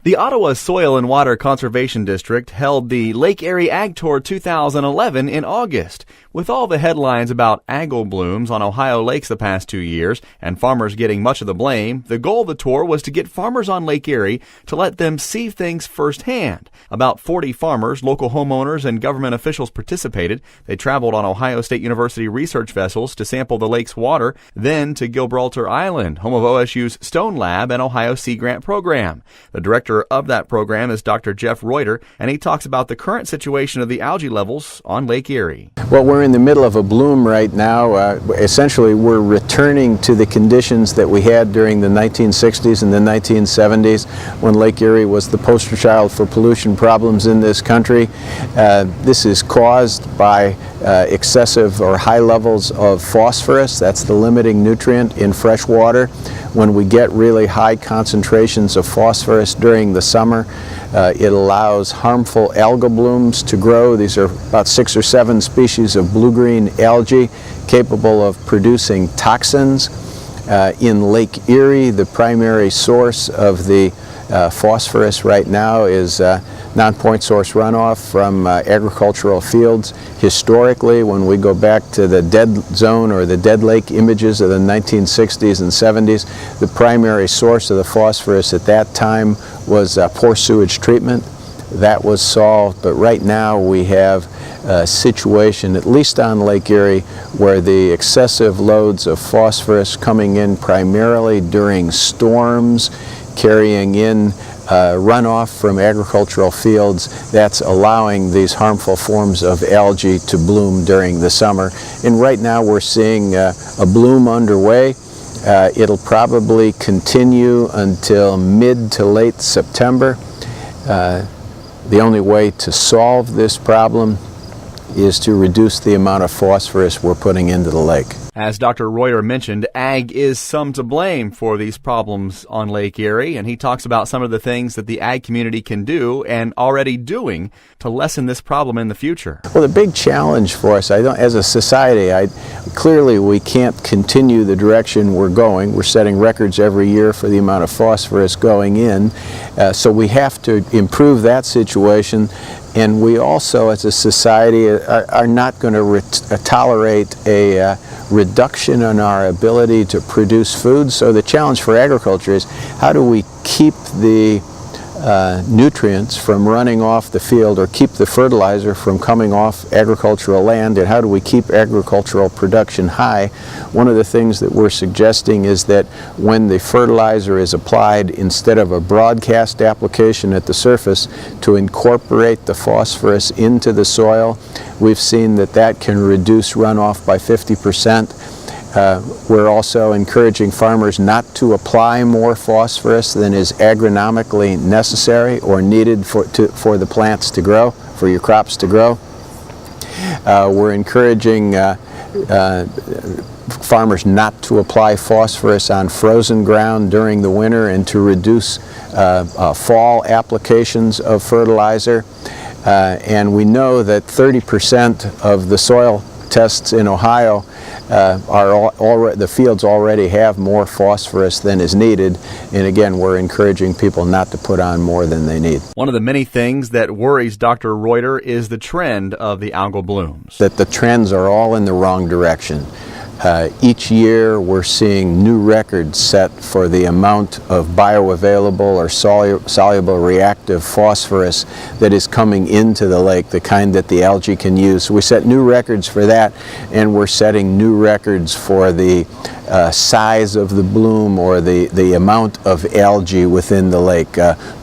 The Ottawa Soil and Water Conservation District held the Lake Erie Ag Tour 2011 in August. With all the headlines about algal blooms on Ohio lakes the past 2 years and farmers getting much of the blame, the goal of the tour was to get farmers on Lake Erie to let them see things firsthand. About 40 farmers, local homeowners, and government officials participated. They traveled on Ohio State University research vessels to sample the lake's water, then to Gibraltar Island, home of OSU's Stone Lab and Ohio Sea Grant program. The director of that program is Dr. Jeff Reuter, and he talks about the current situation of the algae levels on Lake Erie. Well, we're in the middle of a bloom right now. Essentially, we're returning to the conditions that we had during the 1960s and the 1970s when Lake Erie was the poster child for pollution problems in this country. This is caused by excessive or high levels of phosphorus. That's the limiting nutrient in fresh water. When we get really high concentrations of phosphorus during the summer, it allows harmful algal blooms to grow. These are about 6 or 7 species of blue-green algae capable of producing toxins. In Lake Erie, the primary source of the phosphorus right now is non-point source runoff from agricultural fields. Historically, when we go back to the dead zone or the dead lake images of the 1960s and 70s, the primary source of the phosphorus at that time was poor sewage treatment. That was solved, but right now we have a situation, at least on Lake Erie, where the excessive loads of phosphorus coming in primarily during storms, carrying in runoff from agricultural fields, that's allowing these harmful forms of algae to bloom during the summer. And right now we're seeing a bloom underway. It'll probably continue until mid to late September. The only way to solve this problem is to reduce the amount of phosphorus we're putting into the lake. As Dr. Reuter mentioned, ag is some to blame for these problems on Lake Erie, and he talks about some of the things that the ag community can do and already doing to lessen this problem in the future. Well, the big challenge for us, as a society, clearly we can't continue the direction we're going. We're setting records every year for the amount of phosphorus going in, so we have to improve that situation. And we also, as a society, are not going to tolerate a reduction in our ability to produce food. So the challenge for agriculture is how do we keep the nutrients from running off the field or keep the fertilizer from coming off agricultural land, and how do we keep agricultural production high? One of the things that we're suggesting is that when the fertilizer is applied, instead of a broadcast application at the surface, to incorporate the phosphorus into the soil. We've seen that that can reduce runoff by 50%. We're also encouraging farmers not to apply more phosphorus than is agronomically necessary or needed for the plants to grow, for your crops to grow. We're encouraging farmers not to apply phosphorus on frozen ground during the winter and to reduce fall applications of fertilizer. And we know that 30% of the soil tests in Ohio the fields already have more phosphorus than is needed, and again we're encouraging people not to put on more than they need. One of the many things that worries Dr. Reuter is the trend of the algal blooms. That the trends are all in the wrong direction. Each year we're seeing new records set for the amount of bioavailable or soluble reactive phosphorus that is coming into the lake, the kind that the algae can use. So we set new records for that, and we're setting new records for the size of the bloom or the amount of algae within the lake.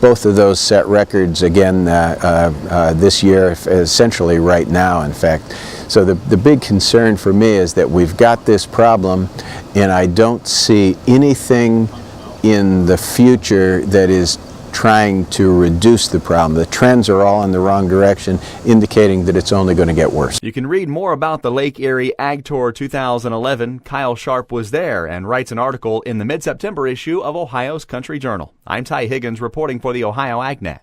Both of those set records again this year, essentially right now in fact. So the big concern for me is that we've got this problem, and I don't see anything in the future that is trying to reduce the problem. The trends are all in the wrong direction, indicating that it's only going to get worse. You can read more about the Lake Erie Ag Tour 2011. Kyle Sharp was there and writes an article in the mid-September issue of Ohio's Country Journal. I'm Ty Higgins reporting for the Ohio AgNet.